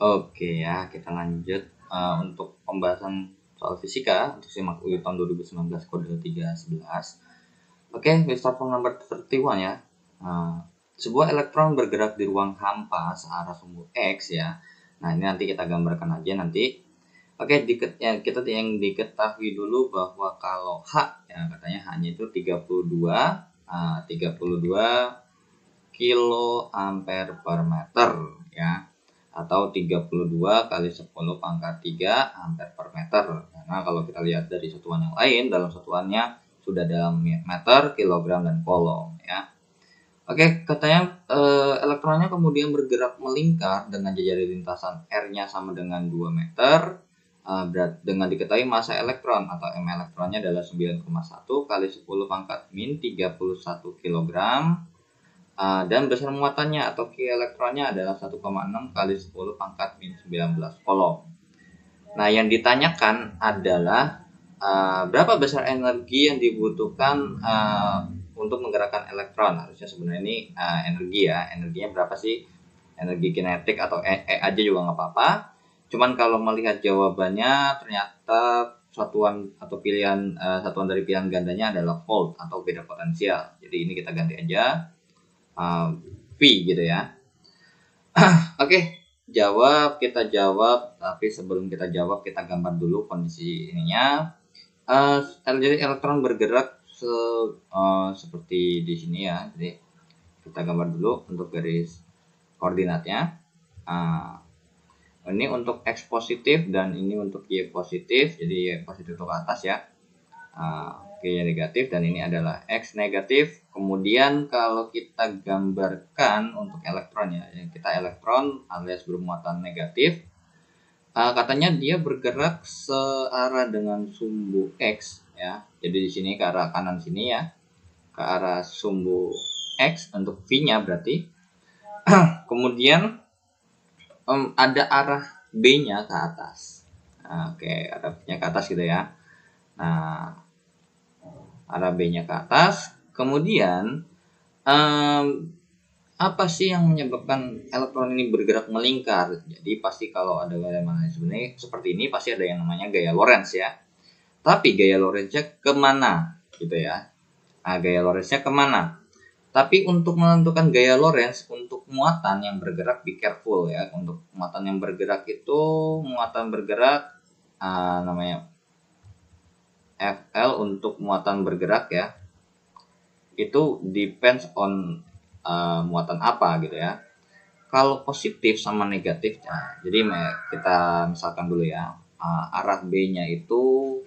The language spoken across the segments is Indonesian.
Oke ya, kita lanjut untuk pembahasan soal fisika untuk SIMAK UI tahun 2019 kode 311. Oke, we start from number 31 ya. Sebuah elektron bergerak di ruang hampa searah sumbu X ya. Nah, ini nanti kita gambarkan aja nanti. Oke, kita yang diketahui dulu bahwa kalau H ya katanya H-nya itu 32 kilo ampere per meter ya, atau 32 kali 10 pangkat 3 ampere per meter. Karena kalau kita lihat dari satuan yang lain, dalam satuannya sudah dalam meter, kilogram, dan coulomb ya. Oke, katanya elektronnya kemudian bergerak melingkar dengan jari lintasan R-nya sama dengan 2 meter. Dengan diketahui masa elektron atau M elektronnya adalah 9,1 kali 10 pangkat min 31 kg. Dan besar muatannya atau Q elektronnya adalah 1,6 kali 10 pangkat min 19 coulomb. Nah, yang ditanyakan adalah berapa besar energi yang dibutuhkan untuk menggerakkan elektron. Harusnya sebenarnya ini energi ya. Energinya berapa sih? Energi kinetik atau E aja juga nggak apa-apa. Cuman kalau melihat jawabannya ternyata satuan atau satuan dari pilihan gandanya adalah volt atau beda potensial. Jadi ini kita ganti aja V gitu ya. Oke, kita jawab. Tapi sebelum kita jawab, kita gambar dulu kondisi ininya. Jadi elektron bergerak seperti di sini ya. Jadi kita gambar dulu untuk garis koordinatnya. Ini untuk X positif dan ini untuk Y positif. Jadi Y positif itu ke atas ya. Y negatif dan ini adalah X negatif. Kemudian kalau kita gambarkan untuk elektron ya, kita elektron alias bermuatan negatif. Katanya dia bergerak searah dengan sumbu X ya. Jadi di sini ke arah kanan sini ya, ke arah sumbu X untuk V-nya berarti. Kemudian ada arah B-nya ke atas. Oke, arah B-nya ke atas gitu ya. Nah, arah B-nya ke atas. Kemudian apa sih yang menyebabkan elektron ini bergerak melingkar? Jadi pasti kalau ada gaya sebenarnya seperti ini pasti ada yang namanya gaya Lorentz ya. Tapi gaya Lorentz-nya kemana gitu ya? Gaya Lorentz-nya kemana? Tapi untuk menentukan gaya Lorentz untuk muatan yang bergerak, be careful ya. Untuk muatan yang bergerak itu muatan bergerak namanya FL untuk muatan bergerak ya. Itu depends on muatan apa gitu ya. Kalau positif sama negatif, jadi kita misalkan dulu ya, arah B-nya itu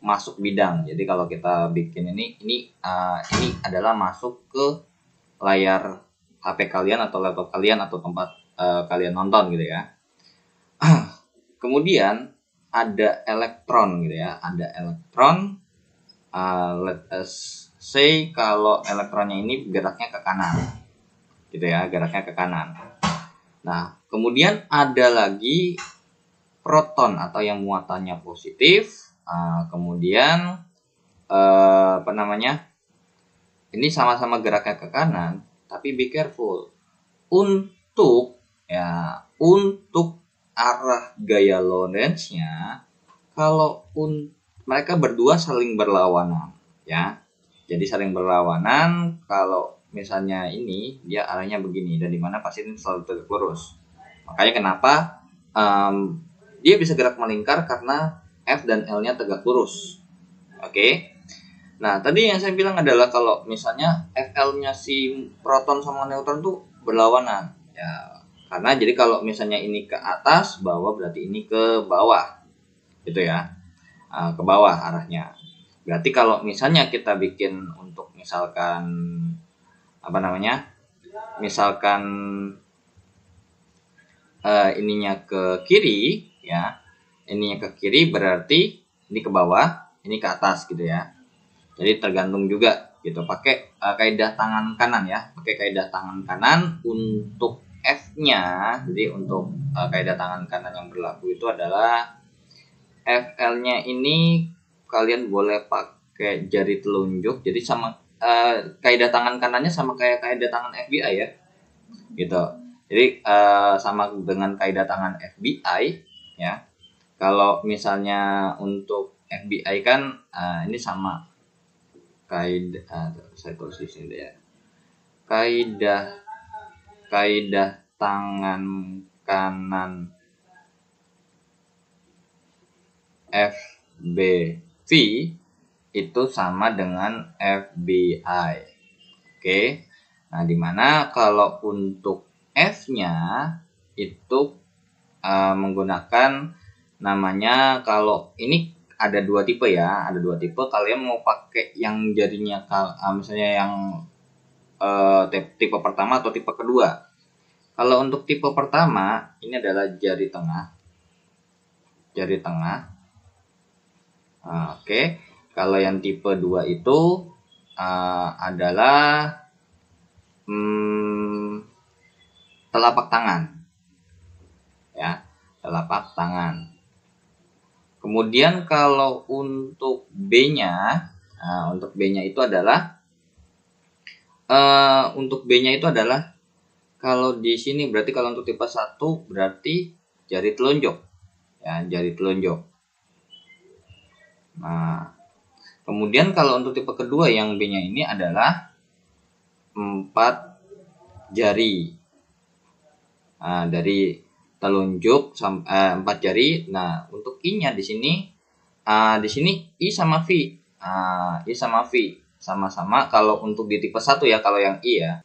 masuk bidang. Jadi kalau kita bikin ini adalah masuk ke layar HP kalian atau laptop kalian atau tempat kalian nonton gitu ya. Kemudian ada elektron gitu ya, ada elektron. Let us say kalau elektronnya ini geraknya ke kanan gitu ya, geraknya ke kanan. Nah, kemudian ada lagi proton atau yang muatannya positif. Kemudian ini sama-sama geraknya ke kanan, tapi be careful untuk arah gaya Lorentz-nya. Kalau mereka berdua saling berlawanan ya. Jadi saling berlawanan. Kalau misalnya ini dia arahnya begini dan dimana pasti ini selalu tegak lurus. Makanya kenapa dia bisa gerak melingkar karena F dan L-nya tegak lurus. Oke. Nah, tadi yang saya bilang adalah kalau misalnya FL-nya si proton sama neutron tuh berlawanan. Ya, karena jadi kalau misalnya ini ke atas, bawah berarti ini ke bawah. Gitu ya. Ke bawah arahnya. Berarti kalau misalnya kita bikin untuk misalkan misalkan ininya ke kiri ya. Ininya ke kiri berarti ini ke bawah, ini ke atas gitu ya. Jadi tergantung juga gitu. Pakai kaidah tangan kanan ya. Pakai kaidah tangan kanan untuk F-nya. Jadi untuk kaidah tangan kanan yang berlaku itu adalah FL-nya ini kalian boleh pakai jari telunjuk. Jadi sama kaidah tangan kanannya sama kayak kaidah tangan FBI ya. Gitu. Jadi sama dengan kaidah tangan FBI ya. Kalau misalnya untuk FBI kan ini sama kaidah, saya tulis di sini deh ya. Kaidah tangan kanan FBV itu sama dengan FBI. Oke. Nah, dimana kalau untuk F-nya itu menggunakan namanya, kalau ini ada dua tipe ya, ada dua tipe. Kalian mau pakai yang jarinya misalnya yang tipe pertama atau tipe kedua. Kalau untuk tipe pertama ini adalah jari tengah. Oke. Kalau yang tipe 2 itu adalah telapak tangan. Ya, telapak tangan. Kemudian kalau untuk B-nya, untuk B-nya itu adalah kalau di sini berarti kalau untuk tipe 1 berarti jari telunjuk. Ya, jari telunjuk. Nah, kemudian kalau untuk tipe kedua yang B-nya ini adalah 4 jari. Dari telunjuk 4 jari. Nah, untuk I-nya di sini I sama V. I sama V sama-sama. Kalau untuk di tipe 1 ya, kalau yang I ya.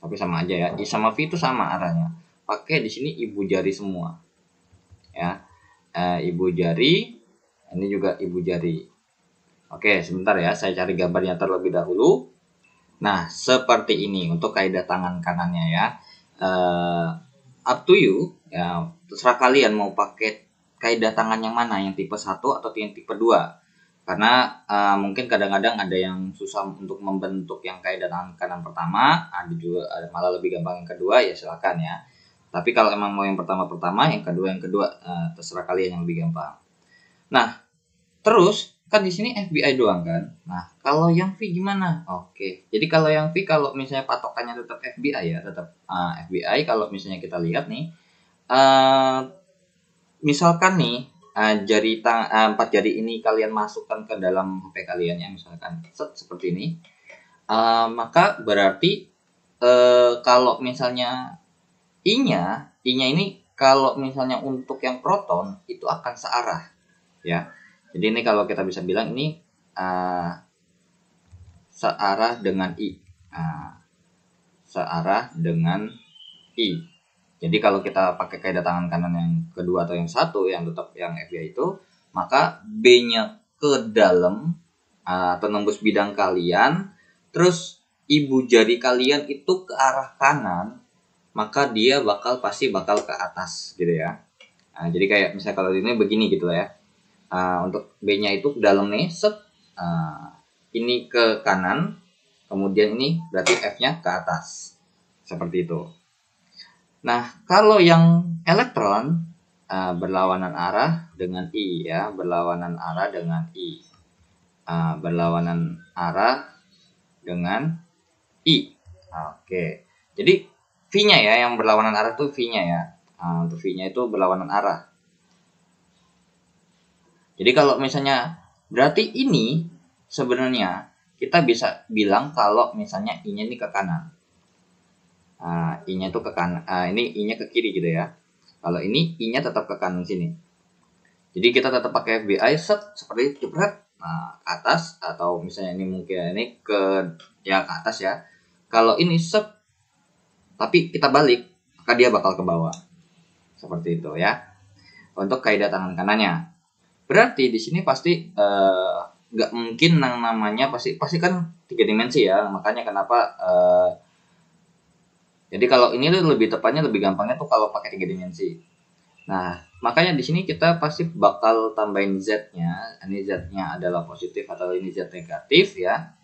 Tapi sama aja ya. I sama V itu sama arahnya. Pakai di sini ibu jari semua. Ya. Ibu jari, ini juga ibu jari. Oke, sebentar ya, saya cari gambarnya terlebih dahulu. Nah, seperti ini untuk kaidah tangan kanannya ya. Up to you ya, terserah kalian mau pakai kaidah tangan yang mana, yang tipe 1 atau yang tipe 2. Karena mungkin kadang-kadang ada yang susah untuk membentuk yang kaidah tangan kanan pertama, ada juga malah lebih gampang yang kedua, ya silakan ya. Tapi kalau emang mau yang pertama, yang kedua, terserah kalian yang lebih gampang. Nah, terus kan di sini FBI doang kan. Nah, kalau yang V gimana? Oke. Jadi kalau yang V, kalau misalnya patokannya tetap FBI ya, tetap FBI. Kalau misalnya kita lihat nih, misalkan nih 4 jari ini kalian masukkan ke dalam HP kalian ya, misalkan seperti ini. Maka berarti kalau misalnya I-nya ini kalau misalnya untuk yang proton itu akan searah ya. Jadi ini kalau kita bisa bilang ini searah dengan I. Searah dengan I. Jadi kalau kita pakai kaidah tangan kanan yang kedua atau yang satu, yang tetap yang FBI itu, maka B-nya ke dalam atau nembus bidang kalian, terus ibu jari kalian itu ke arah kanan, maka dia pasti bakal ke atas gitu ya. Jadi kayak misalnya kalau ini begini gitu lah ya. Untuk B-nya itu ke dalam nih, ini ke kanan, kemudian ini berarti F-nya ke atas. Seperti itu. Nah, kalau yang elektron berlawanan arah dengan I ya, berlawanan arah dengan I. Berlawanan arah dengan I. Oke. Jadi V-nya ya, yang berlawanan arah itu V-nya ya. Untuk V-nya itu berlawanan arah. Jadi kalau misalnya berarti ini sebenarnya kita bisa bilang kalau misalnya I-nya ini ke kanan. I-nya itu ke kanan. Ini I-nya ke kiri gitu ya. Kalau ini I-nya tetap ke kanan sini. Jadi kita tetap pakai FBI seperti jepret ke atas, atau misalnya ini mungkin ini ke atas ya. Kalau ini tapi kita balik, maka dia bakal ke bawah. Seperti itu ya. Untuk kaidah tangan kanannya. Berarti di sini pasti nggak mungkin yang namanya pasti kan 3 dimensi ya. Makanya kenapa jadi kalau ini lebih tepatnya, lebih gampangnya tuh kalau pakai 3 dimensi. Nah, makanya di sini kita pasti bakal tambahin Z-nya. Ini Z-nya adalah positif atau ini Z negatif ya.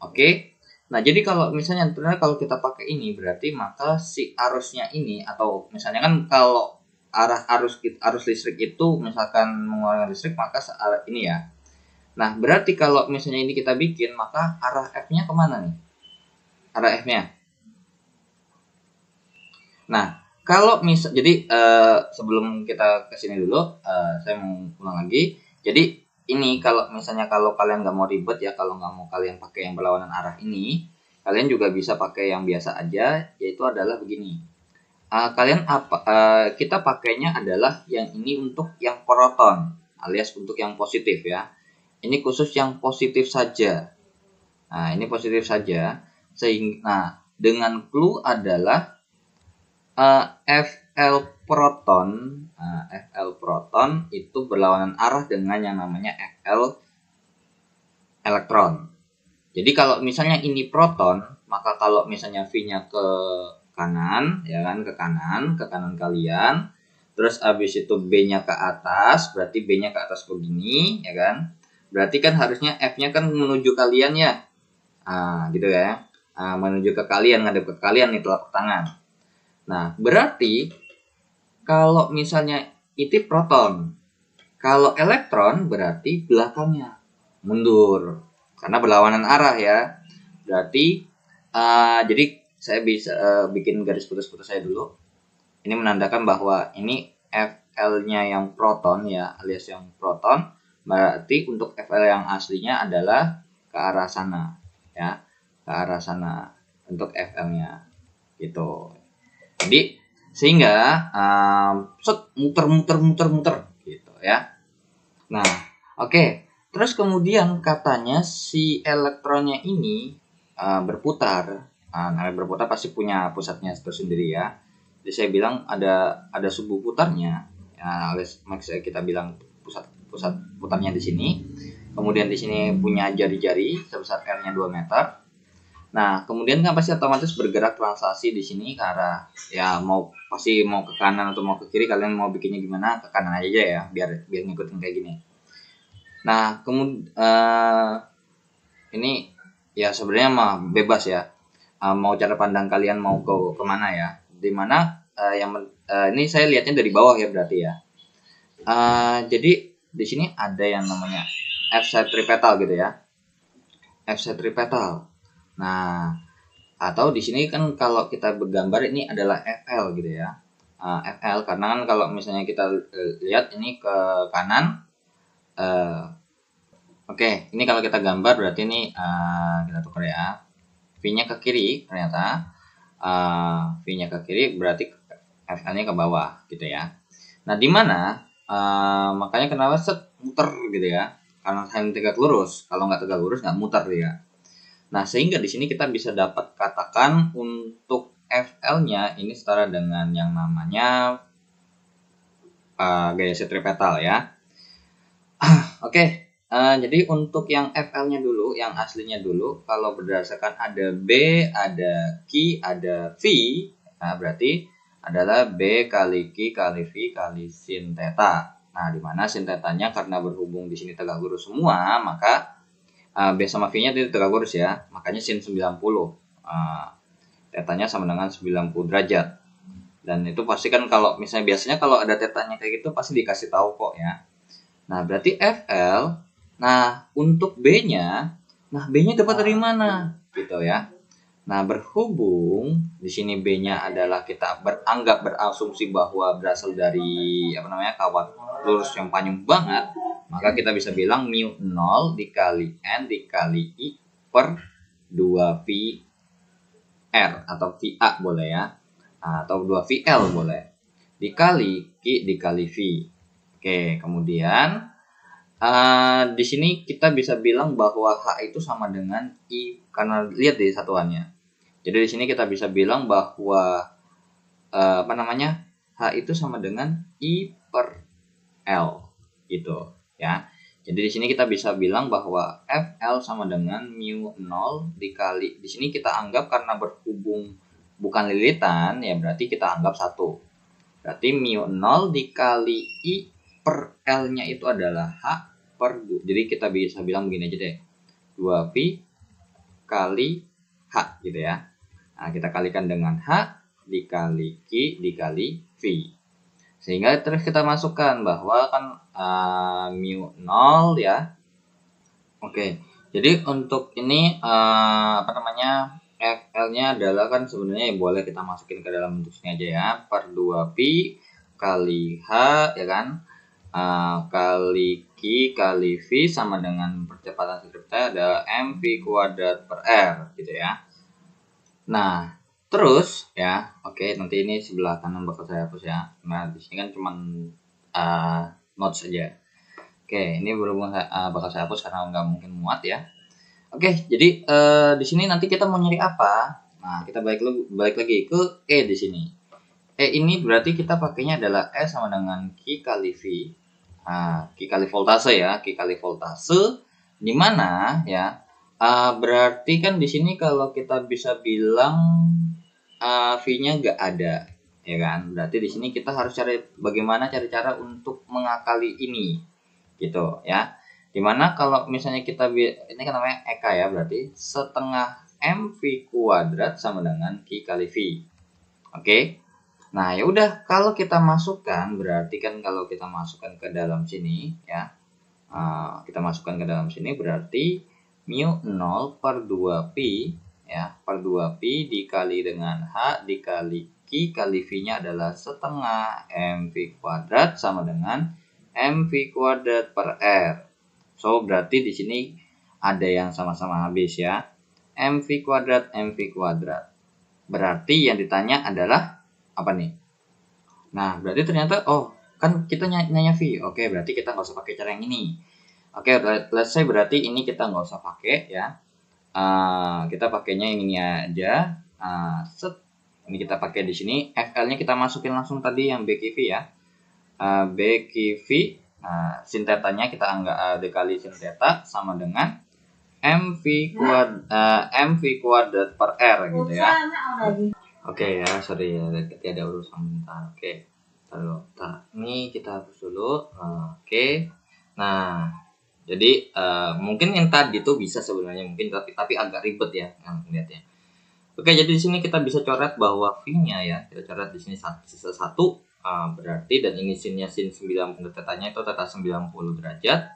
Oke. Nah, jadi kalau misalnya kalau kita pakai ini berarti maka si arusnya ini, atau misalnya kan kalau arah arus listrik itu misalkan mengeluarkan listrik, maka searah ini ya. Nah, berarti kalau misalnya ini kita bikin, maka arah F-nya kemana nih? Arah F-nya Nah, kalau jadi sebelum kita ke sini dulu, saya mau ulang lagi. Jadi ini kalau misalnya kalau kalian nggak mau ribet ya, kalau nggak mau kalian pakai yang berlawanan arah ini, kalian juga bisa pakai yang biasa aja, yaitu adalah begini. Kita pakainya adalah yang ini untuk yang proton, alias untuk yang positif ya. Ini khusus yang positif saja. Nah, ini positif saja. Nah, dengan clue adalah Fl proton itu berlawanan arah dengan yang namanya Fl elektron. Jadi kalau misalnya ini proton, maka kalau misalnya V-nya ke kanan, ya kan, ke kanan kalian, terus abis itu B-nya ke atas, berarti B-nya ke atas begini, ya kan? Berarti kan harusnya F-nya kan menuju kalian ya. Gitu ya. Menuju ke kalian, ngadep ke kalian nih telapak tangan. Nah, berarti kalau misalnya itu proton, kalau elektron berarti belakangnya mundur karena berlawanan arah ya. Berarti jadi saya bisa bikin garis putus-putus saya dulu. Ini menandakan bahwa ini Fl-nya yang proton ya, alias yang proton. Berarti untuk Fl yang aslinya adalah ke arah sana ya, ke arah sana untuk Fl-nya gitu. Jadi sehingga muter gitu ya. Nah, oke. Terus kemudian katanya si elektronnya ini berputar. Namanya berputar pasti punya pusatnya tersendiri ya. Jadi saya bilang ada subuh putarnya. Ya, maksudnya kita bilang pusat putarnya di sini. Kemudian di sini punya jari-jari sebesar R-nya 2 meter. Nah, kemudian kan pasti otomatis bergerak translasi di sini ke arah ya pasti mau ke kanan atau mau ke kiri, kalian mau bikinnya gimana, ke kanan aja ya biar ngikutin kayak gini. Nah, kemudian ini ya sebenarnya mah bebas ya. Mau cara pandang kalian mau ke kemana ya. Dimana ini saya lihatnya dari bawah ya berarti ya. Jadi di sini ada yang namanya F-centripetal gitu ya. F-centripetal. Nah, atau di sini kan kalau kita bergambar ini adalah FL gitu ya. FL karena kan kalau misalnya kita lihat ini ke kanan. Oke, ini kalau kita gambar berarti ini kita tukar ya. V-nya ke kiri ternyata. V-nya ke kiri berarti FL-nya ke bawah gitu ya. Nah, di mana makanya kenapa muter gitu ya. Karena hanya tegak lurus. Kalau nggak tegak lurus nggak muter ya. Nah, sehingga di sini kita bisa dapat katakan untuk FL-nya ini setara dengan yang namanya gaya sentripetal ya. Oke, jadi untuk yang FL-nya dulu, yang aslinya dulu, kalau berdasarkan ada B, ada Q, ada V, nah berarti adalah B kali Q kali V kali sin theta. Nah, di mana sin theta-nya karena berhubung di sini tegak lurus semua, maka B sama V-nya itu tegak lurus ya, makanya sin 90. Tetanya sama dengan 90 derajat. Dan itu pasti kan kalau misalnya biasanya kalau ada tetanya kayak gitu pasti dikasih tahu kok ya. Nah, berarti FL. Nah, untuk B-nya, B-nya dapat dari mana? Gitu ya. Nah, berhubung di sini B-nya adalah kita berasumsi bahwa berasal dari kawat lurus yang panjang banget, maka kita bisa bilang mu 0 dikali N dikali I per 2V R atau VA boleh ya, atau 2VL boleh, dikali Q dikali V. Oke, kemudian di sini kita bisa bilang bahwa H itu sama dengan I karena lihat di satuannya. Jadi di sini kita bisa bilang bahwa H itu sama dengan I per L gitu ya. Jadi di sini kita bisa bilang bahwa FL sama dengan mu 0 dikali, di sini kita anggap karena berhubung bukan lilitan ya berarti kita anggap 1. Berarti mu 0 dikali I per L-nya itu adalah H per 2. Jadi kita bisa bilang begini aja deh. 2V kali H gitu ya. Nah, kita kalikan dengan H dikali Q dikali V. Sehingga terus kita masukkan bahwa kan mu 0 ya. Oke. Jadi untuk ini FL-nya adalah kan sebenarnya boleh kita masukin ke dalam bentuk sini aja ya, per 2pi kali H ya kan, kali Q kali V sama dengan percepatan skriptnya ada mv kuadrat per R gitu ya. Nah terus ya, oke, nanti ini sebelah kanan bakal saya hapus ya. Nah di sini kan cuman notes saja. Oke, ini berhubung bakal saya hapus karena nggak mungkin muat ya. Oke, jadi di sini nanti kita mau nyari apa? Nah, kita balik lagi ke E di sini. E ini berarti kita pakainya adalah E sama dengan Q kali V. Q kali voltase ya, Q kali voltase. Di mana ya? Berarti kan di sini kalau kita bisa bilang V-nya nggak ada, ya kan? Berarti di sini kita harus cari bagaimana cara untuk mengakali ini, gitu ya. Dimana kalau misalnya kita ini kan namanya EK ya, berarti setengah mv kuadrat sama dengan Q kali V. Oke. Nah, ya udah, kalau kita masukkan berarti kan kalau kita masukkan ke dalam sini ya. Kita masukkan ke dalam sini berarti mu 0 per 2pi ya, per 2pi dikali dengan H dikali Q kali V-nya adalah setengah mv kuadrat sama dengan mv kuadrat per R. So, berarti di sini ada yang sama-sama habis ya. mv kuadrat, mv kuadrat. Berarti yang ditanya adalah apa nih? Nah, berarti ternyata, oh, kan kita nanya V. Oke, berarti kita nggak usah pakai cara yang ini. Oke, let's say berarti ini kita nggak usah pakai ya. Kita pakainya yang ini aja. Ini kita pakai di sini. FL-nya kita masukin langsung tadi yang BQV ya. BQV. Sin tetanya kita anggap dikali sin teta sama dengan mv kuadrat per R gitu ya. Oke ya, sorry ya, ada urusan bentar. Oke, taruh. Ini kita hapus dulu. Oke. Nah, jadi mungkin yang tadi itu bisa sebenarnya mungkin tapi agak ribet ya lihatnya. Oke, jadi di sini kita bisa coret bahwa V-nya ya, kita coret di sini sisa 1 berarti, dan ini sinnya sin 90, tetanya itu teta 90 derajat.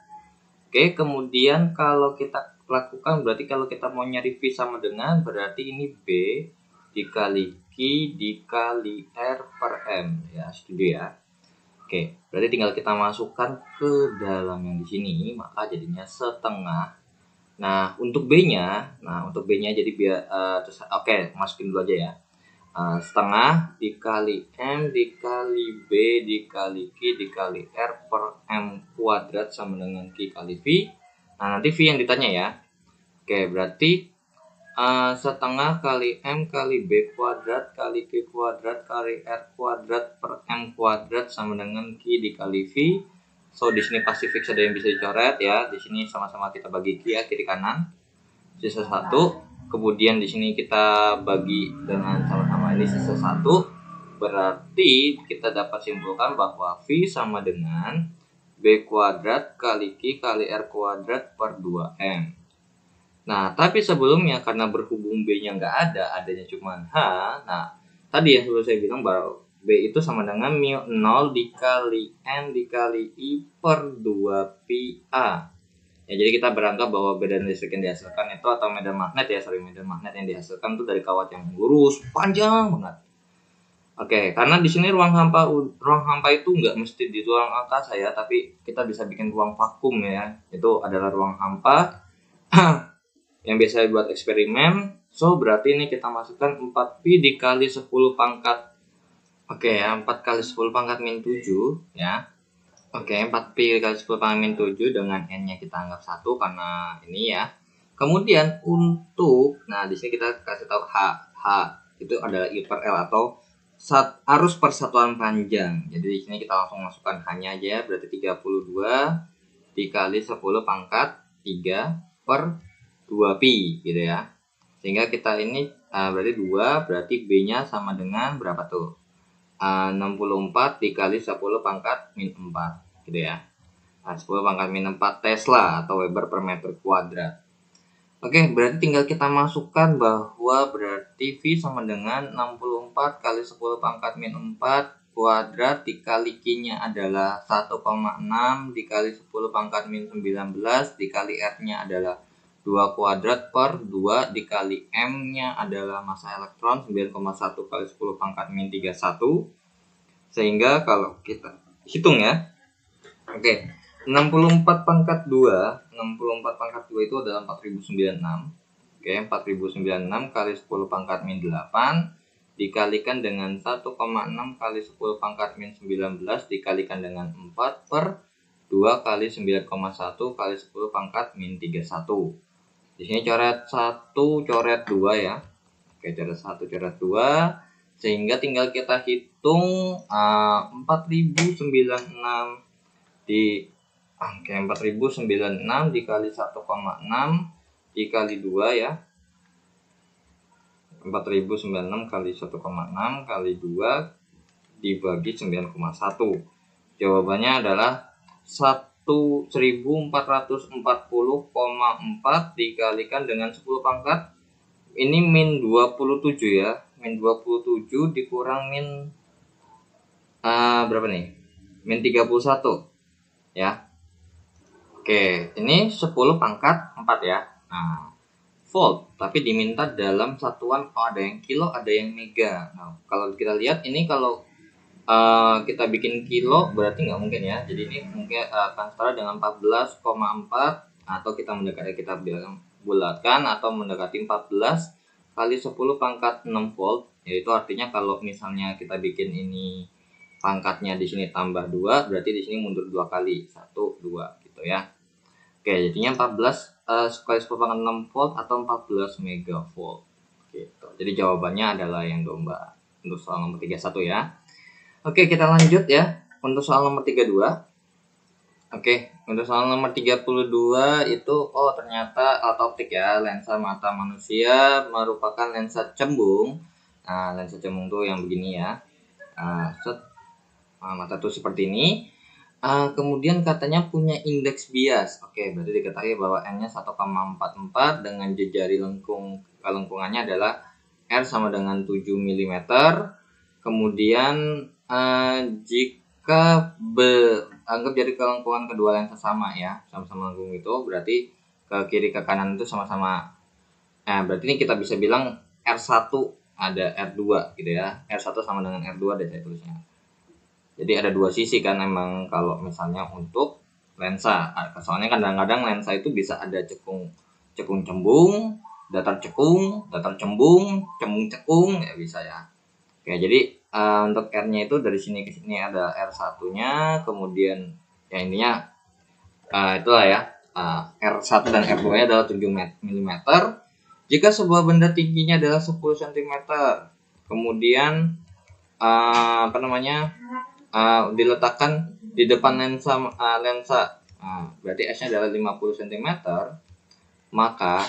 Oke, kemudian kalau kita lakukan berarti kalau kita mau nyari V sama dengan berarti ini B dikali Q dikali R per M ya, setuju ya. Oke, berarti tinggal kita masukkan ke dalam yang di sini, maka jadinya setengah. Nah, untuk B-nya, jadi biar oke, masukin dulu aja ya. Setengah dikali M dikali B dikali Q dikali R per M kuadrat sama dengan Q kali V. Nah, nanti V yang ditanya ya. Oke, berarti setengah kali M kali B kuadrat kali Q kuadrat kali R kuadrat per M kuadrat sama dengan Q dikali V. So, di sini pasti fix ada yang bisa dicoret ya. Di sini sama-sama kita bagi Q ya, kiri kanan. Sisa 1. Kemudian di sini kita bagi dengan sama-sama ini sisa 1. Berarti kita dapat simpulkan bahwa V sama dengan B kuadrat kali Q kali R kuadrat per 2M. Nah, tapi sebelumnya karena berhubung B-nya nggak ada, adanya cuma H. Nah, tadi yang sudah saya bilang bahwa B itu sama dengan mu 0 dikali N dikali I per 2pi A. Ya, jadi kita beranggap bahwa medan listrik yang dihasilkan itu, atau medan magnet yang dihasilkan itu dari kawat yang lurus, panjang banget. Oke, karena di sini ruang hampa itu nggak mesti di ruang angkasa ya, tapi kita bisa bikin ruang vakum ya. Itu adalah ruang hampa yang biasa buat eksperimen. So, berarti ini kita masukkan 4pi dikali 10 pangkat. Oke ya, 4 kali 10 pangkat min 7 ya. Oke, 4pi dikali 10 pangkat min 7 dengan N-nya kita anggap 1 karena ini ya. Kemudian untuk, nah di sini kita kasih tahu H itu adalah I per L atau arus persatuan panjang. Jadi di sini kita langsung masukkan H-nya aja, berarti 32 dikali 10 pangkat 3 per 2pi gitu ya. Sehingga kita ini berarti 2, berarti B-nya sama dengan berapa tuh? 64 dikali 10 pangkat min 4 gitu ya. 10 pangkat min 4 Tesla atau Weber per meter kuadrat. Oke, berarti tinggal kita masukkan bahwa berarti V sama dengan 64 kali 10 pangkat min 4 kuadrat dikali Q-nya adalah 1,6 dikali 10 pangkat min 19 dikali R-nya adalah 2 kuadrat per 2 dikali M-nya adalah massa elektron 9,1 kali 10 pangkat min 31. Sehingga kalau kita hitung ya. Oke, 64 pangkat 2 itu adalah 4096. Oke, 4096 kali 10 pangkat min 8 dikalikan dengan 1,6 kali 10 pangkat min 19 dikalikan dengan 4 per 2 kali 9,1 kali 10 pangkat min 31. Di sini coret 1, coret 2 ya. Oke, coret 1, coret 2. Sehingga tinggal kita hitung 4096 dikali 1,6 dikali 2 ya. 4096 kali 1,6 kali 2 dibagi 9,1. Jawabannya adalah 1440,4 dikalikan dengan 10 pangkat. Ini min 27 ya. Min 27 dikurang min berapa nih? Min 31 ya. Oke, ini 10 pangkat 4 ya. Nah, volt, tapi diminta dalam satuan ada yang kilo, ada yang mega. Nah, kalau kita lihat ini kalau kita bikin kilo berarti nggak mungkin ya. Jadi ini mungkin akan setara dengan 14,4 atau kita mendekati, kita bilang bulatkan atau mendekati 14 kali 10 pangkat 6 volt. Yaitu artinya kalau misalnya kita bikin ini pangkatnya di sini tambah 2, berarti di sini mundur 2 kali. 1, 2 gitu ya. Oke, jadinya 14 kali 10 pangkat 6 volt atau 14 megavolt. Gitu. Jadi jawabannya adalah yang domba untuk soal nomor 31 ya. Oke, kita lanjut ya untuk soal nomor 32. Oke, untuk soal nomor 32 itu ternyata alat optik ya, lensa mata manusia merupakan lensa cembung. Nah, lensa cembung tuh yang begini ya. Mata tuh seperti ini. Kemudian katanya punya indeks bias. Oke, berarti diketahui bahwa N-nya 1,44 dengan jejari lengkungannya adalah R sama dengan 7 mm. Kemudian jika anggap jadi kelengkungan kedua lensa sama ya, sama-sama lengkung itu berarti ke kiri ke kanan itu sama-sama. Berarti ini kita bisa bilang R1 ada R2 gitu ya. R1 sama dengan R2 deh saya tulisnya. Jadi ada dua sisi kan emang kalau misalnya untuk lensa. Soalnya kadang-kadang lensa itu bisa ada cekung cembung, datar cekung cembung ya bisa ya. Oke, jadi untuk R-nya itu dari sini ke sini ada R1-nya, kemudian ya intinya itulah ya. R1 dan R2-nya adalah 7 mm. Jika sebuah benda tingginya adalah 10 cm, kemudian diletakkan di depan lensa, berarti S-nya adalah 50 cm, maka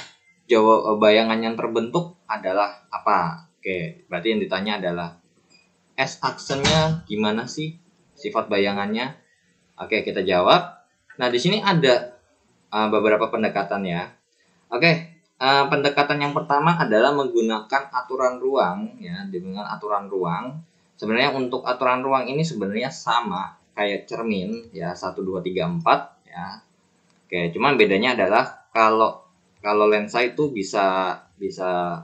bayangan yang terbentuk adalah apa? Oke, berarti yang ditanya adalah S-aksennya gimana sih sifat bayangannya? Oke, kita jawab. Nah, di sini ada beberapa pendekatan ya. Oke, pendekatan yang pertama adalah menggunakan aturan ruang ya. Dengan aturan ruang, sebenarnya untuk aturan ruang ini sebenarnya sama kayak cermin ya, 1 2 3 4 ya. Oke, cuman bedanya adalah kalau lensa itu bisa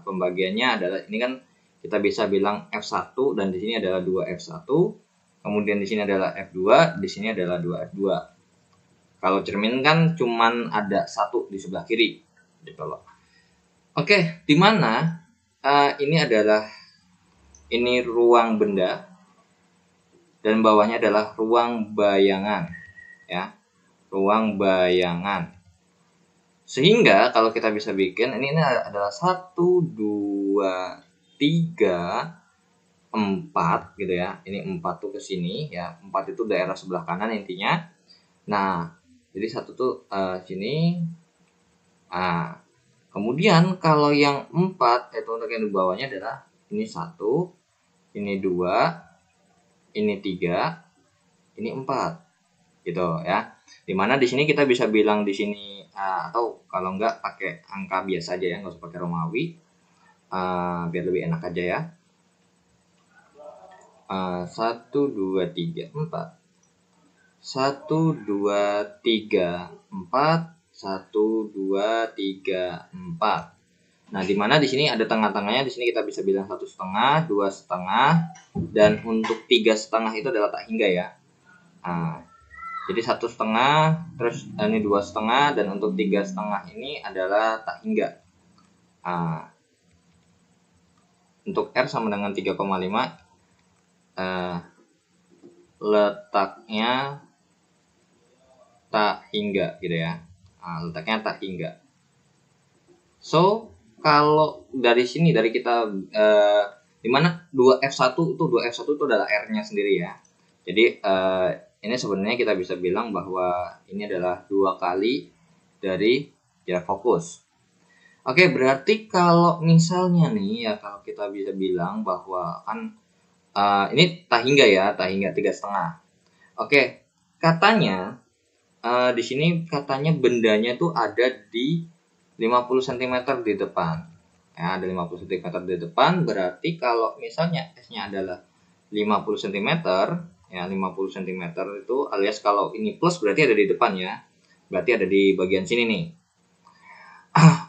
pembagiannya adalah ini kan kita bisa bilang F1 dan di sini adalah 2F1, kemudian di sini adalah F2, di sini adalah 2F2. Kalau cermin kan cuman ada 1 di sebelah kiri gitu loh. Oke, di mana ini adalah ruang benda dan bawahnya adalah ruang bayangan ya. Ruang bayangan. Sehingga kalau kita bisa bikin ini adalah 1 2 3 4 gitu ya. Ini 4 tuh ke sini ya. 4 itu daerah sebelah kanan intinya. Nah, jadi 1 tuh sini. Nah, kemudian kalau yang 4 itu untuk yang di bawahnya adalah ini 1, ini 2, ini 3, ini 4. Gitu ya. Dimana di sini kita bisa bilang di sini atau kalau enggak pakai angka biasa aja ya, nggak usah pakai Romawi. Biar lebih enak aja ya. 1 2 3 4. 1 2 3 4 1, 2, 3, 4. Nah, di mana di sini ada tengah-tengahnya, di sini kita bisa bilang 1,5, 2,5, dan untuk 3,5 itu adalah tak hingga ya. Nah, jadi 1,5, terus ini 2,5, dan untuk 3,5 ini adalah tak hingga. Nah, untuk R sama dengan 3,5, letaknya tak hingga gitu ya. Nah, letaknya tak hingga. So, kalau dari sini, dari kita dimana 2F1 itu adalah R-nya sendiri ya. Jadi ini sebenarnya kita bisa bilang bahwa ini adalah 2 kali dari jarak fokus. Oke, berarti kalau misalnya nih ya, kalau kita bisa bilang bahwa kan ini tak hingga ya, tak hingga 3,5. Oke, katanya di sini katanya bendanya tuh ada di 50 cm di depan. Ya, ada 50 cm di depan, berarti kalau misalnya S-nya adalah 50 cm, ya 50 cm itu alias kalau ini plus berarti ada di depan ya. Berarti ada di bagian sini nih.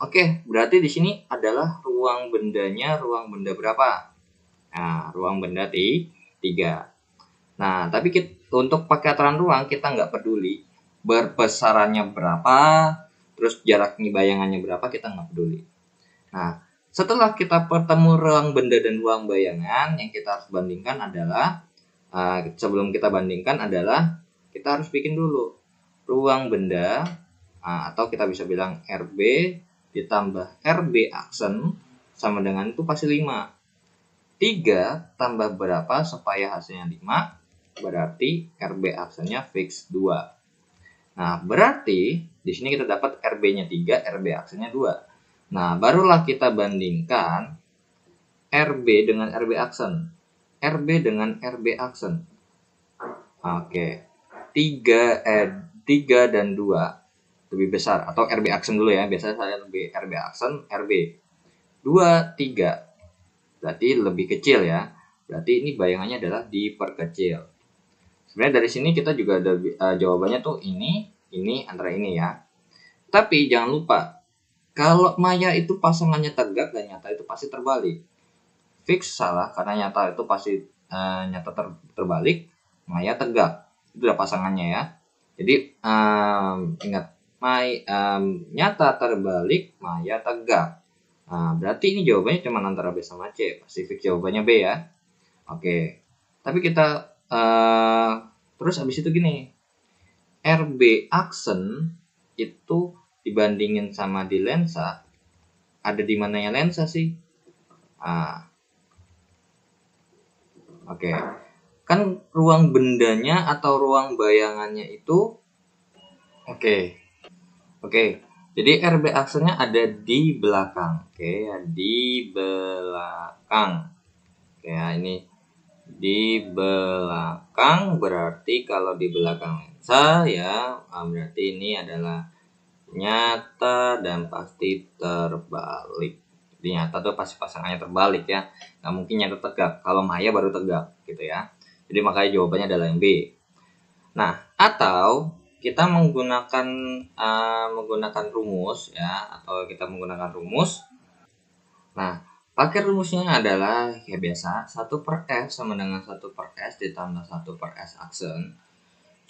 Oke, berarti di sini adalah ruang bendanya, ruang benda berapa? Nah, ruang benda 3. Nah, tapi untuk pakai aturan ruang kita nggak peduli berbesarannya berapa, terus jaraknya bayangannya berapa, kita nggak peduli. Nah, setelah kita bertemu ruang benda dan ruang bayangan, yang kita harus bandingkan adalah sebelum kita bandingkan adalah kita harus bikin dulu ruang benda, atau kita bisa bilang RB ditambah RB aksen sama dengan itu pasti 5. 3 tambah berapa supaya hasilnya 5? Berarti RB aksennya fix 2. Nah, berarti di sini kita dapat RB-nya 3, RB aksennya 2. Nah, barulah kita bandingkan RB dengan RB aksen. RB dengan RB aksen. Oke. 3 dan 2 lebih besar, atau RB aksen dulu ya. Biasanya saya lebih RB aksen, RB 2, 3. Berarti lebih kecil ya. Berarti ini bayangannya adalah diperkecil. Sebenarnya dari sini kita juga ada jawabannya tuh ini antara ini ya. Tapi jangan lupa, kalau maya itu pasangannya tegak dan nyata itu pasti terbalik. Fix salah, karena nyata itu pasti terbalik, maya tegak. Itu udah pasangannya ya. Jadi ingat, nyata terbalik, maya tegak. Nah, berarti ini jawabannya cuma antara B sama C. Pasti fix jawabannya B ya. Oke. Tapi kita terus habis itu gini, RB aksen itu dibandingin sama di lensa, ada di mananya lensa sih? Oke. Kan ruang bendanya atau ruang bayangannya itu Oke. Jadi RB aksennya ada di belakang. Oke, ya di belakang. Oke, ya ini di belakang, berarti kalau di belakang lensa ya berarti ini adalah nyata dan pasti terbalik. Jadi nyata tuh pasti pasangannya terbalik ya, nggak mungkin nyata tegak. Kalau maya baru tegak gitu ya. Jadi makanya jawabannya adalah yang B. Nah, atau kita menggunakan rumus ya, atau kita menggunakan rumus. Nah, pakai rumusnya adalah ya biasa 1/S sama dengan 1/S ditambah 1/S aksen.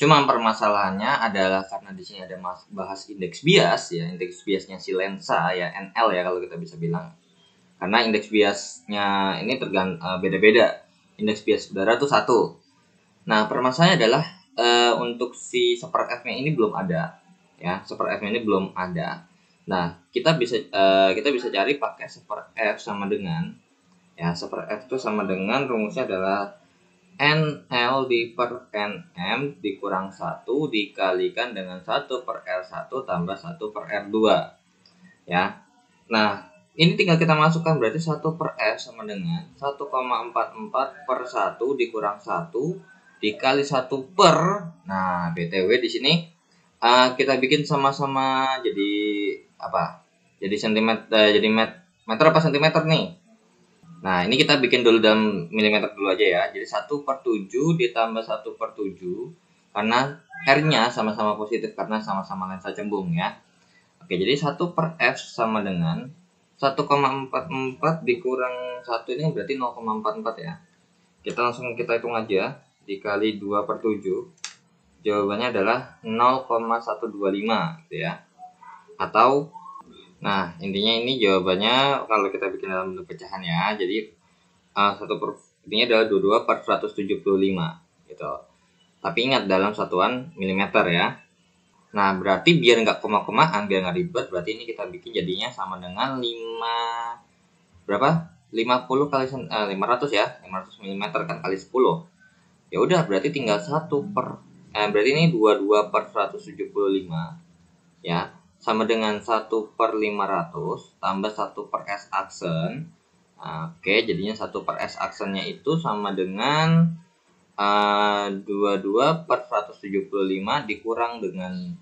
Cuma permasalahannya adalah karena di sini ada bahas indeks bias ya, indeks biasnya si lensa ya, NL ya kalau kita bisa bilang. Karena indeks biasnya ini beda-beda. Indeks bias udara tuh 1. Nah, permasalahannya adalah untuk si 1/F-nya ini belum ada ya, 1/F-nya ini belum ada. Nah, kita bisa cari pakai 1/F sama dengan ya, 1/F itu sama dengan rumusnya adalah NL per NM dikurang 1 dikalikan dengan 1/R1 tambah 1/R2 ya. Nah, ini tinggal kita masukkan, berarti 1/F sama dengan 1,44/1 dikurang 1 dikali 1 per. Nah, BTW di sini kita bikin sama-sama jadi apa? Jadi meter apa sentimeter nih? Nah, ini kita bikin dulu dalam milimeter dulu aja ya. Jadi 1/7 ditambah 1/7 karena R-nya sama-sama positif karena sama-sama lensa cembung ya. Oke, jadi 1 per F sama dengan 1,44 dikurang 1 ini berarti 0,44 ya. Kita hitung aja, dikali 2 per 7, jawabannya adalah 0,125 gitu ya. Atau, nah intinya ini jawabannya kalau kita bikin dalam bentuk pecahan ya, jadi 1 per, intinya adalah 22 per 175 gitu. Tapi ingat dalam satuan milimeter ya. Nah, berarti biar nggak koma-komaan, biar nggak ribet, berarti ini kita bikin jadinya sama dengan 50 kali 500 ya, 500 mm kan kali 10. Ya udah, berarti tinggal 1 per berarti ini 22 per 175 ya, sama dengan 1 per 500 tambah 1 per S aksen. Oke, jadinya 1 per S aksennya itu sama dengan 22 per 175 dikurang dengan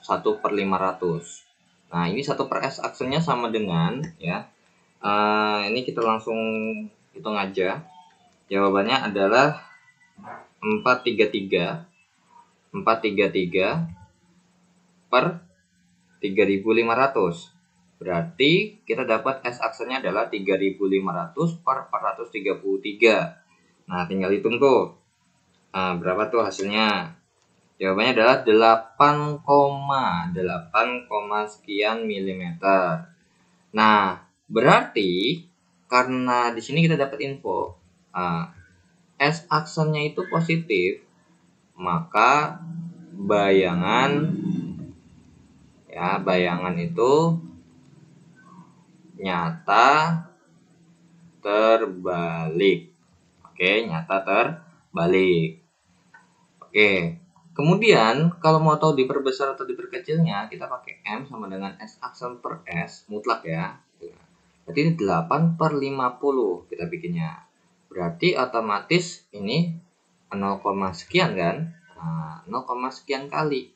1 per 500. Nah, ini 1 per S aksennya sama dengan ya. Ini kita langsung hitung aja. Jawabannya adalah 433 per 3500. Berarti kita dapat S aksennya adalah 3500 per 433. Nah, tinggal hitung tuh. Berapa tuh hasilnya? Jawabannya adalah 8, sekian milimeter. Nah, berarti karena di sini kita dapat info S aksennya itu positif, maka bayangan itu nyata terbalik. Oke, nyata terbalik. Oke. Kemudian kalau mau tahu diperbesar atau diperkecilnya, kita pakai M sama dengan S aksen per S mutlak ya. Berarti ini 8 per 50 kita bikinnya. Berarti otomatis ini 0, sekian kan. 0, sekian kali.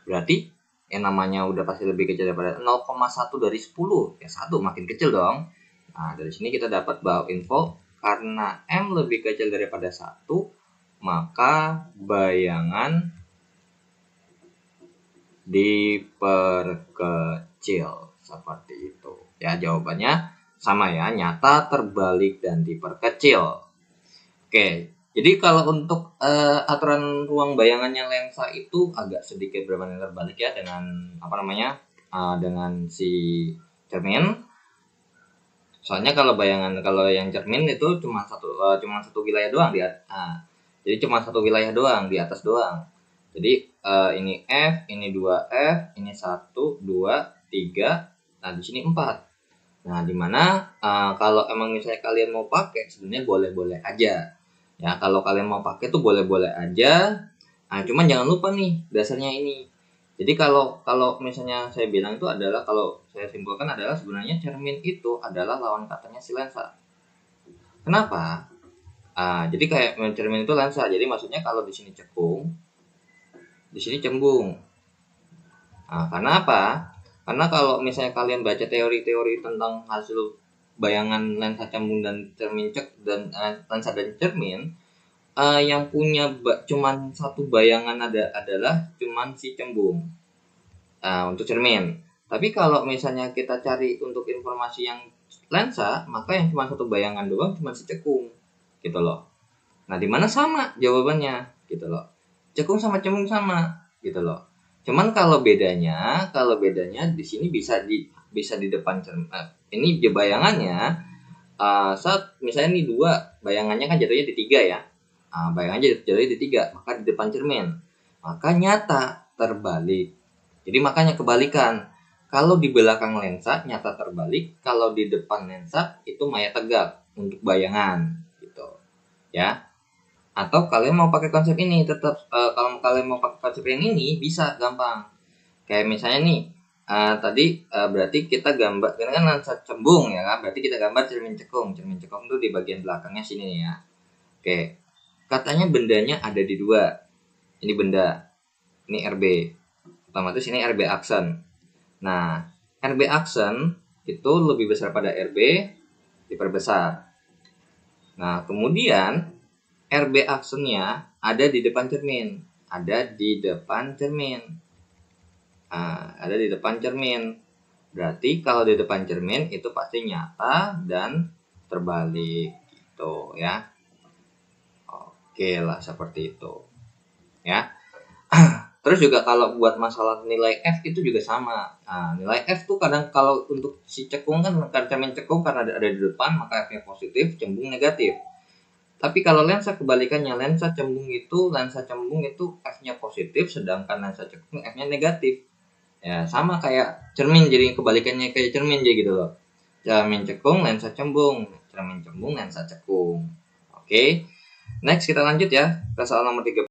Berarti yang namanya udah pasti lebih kecil daripada 0,1 dari 10. Ya 1 makin kecil dong. Nah, dari sini kita dapat bahwa info karena M lebih kecil daripada 1, maka bayangan diperkecil seperti itu. Ya, jawabannya sama ya, nyata, terbalik, dan diperkecil. Oke, jadi kalau untuk aturan ruang bayangannya lensa itu agak sedikit berbanding terbalik ya dengan dengan si cermin. Soalnya kalau yang cermin itu cuma satu wilayah doang jadi cuma satu wilayah doang, di atas doang. Jadi ini F, ini 2F, ini 1, 2, 3, nah di sini 4. Nah, dimana kalau emang misalnya kalian mau pakai, sebenarnya boleh-boleh aja. Ya, kalau kalian mau pakai tuh boleh-boleh aja. Nah, cuman jangan lupa nih dasarnya ini. Jadi kalau misalnya saya bilang itu adalah, kalau saya simpulkan adalah sebenarnya cermin itu adalah lawan katanya si lensa. Kenapa? Jadi kayak cermin itu lensa. Jadi maksudnya kalau di sini cekung, di sini cembung. Karena apa? Karena kalau misalnya kalian baca teori-teori tentang hasil bayangan lensa cembung dan cermin dan lensa dan cermin, yang punya cuman satu bayangan adalah cuman si cembung untuk cermin. Tapi kalau misalnya kita cari untuk informasi yang lensa, maka yang cuma satu bayangan doang cuma si cekung. Gitu loh. Nah, di mana sama jawabannya gitu loh. Cekung sama cembung sama gitu loh. Cuman kalau bedanya di sini bisa di depan cermin. Ini bayangannya saat misalnya ini 2, bayangannya kan jatuhnya di 3 ya. Bayangannya jatuhnya di 3, maka di depan cermin. Maka nyata terbalik. Jadi makanya kebalikan. Kalau di belakang lensa nyata terbalik, kalau di depan lensa itu maya tegak untuk bayangan gitu. Ya. Atau kalian mau pakai konsep ini tetap kalau kalian mau pakai konsep yang ini bisa gampang. Kayak misalnya nih tadi berarti kita gambar kan lensa cembung ya kan, berarti kita gambar cermin cekung. Cermin cekung itu di bagian belakangnya sini nih ya. Oke. Katanya bendanya ada di 2. Ini benda. Ini RB. Otomatis ini RB aksen. Nah, RB aksen itu lebih besar pada RB, diperbesar. Nah, kemudian RB aksennya ada di depan cermin. Nah, ada di depan cermin. Berarti kalau di depan cermin itu pasti nyata dan terbalik gitu ya. Oke lah, seperti itu ya. Terus juga kalau buat masalah nilai F itu juga sama. Nah, nilai F tuh kadang kalau untuk si cekung kan cermin cekung karena ada di depan maka F-nya positif, cembung negatif. Tapi kalau lensa kebalikannya, lensa cembung itu F-nya positif sedangkan lensa cekung F-nya negatif. Ya, sama kayak cermin, jadi kebalikannya kayak cermin jadi gitu loh. Cermin cekung, lensa cembung, cermin cembung, lensa cekung. Oke. Next kita lanjut ya ke soal nomor 3.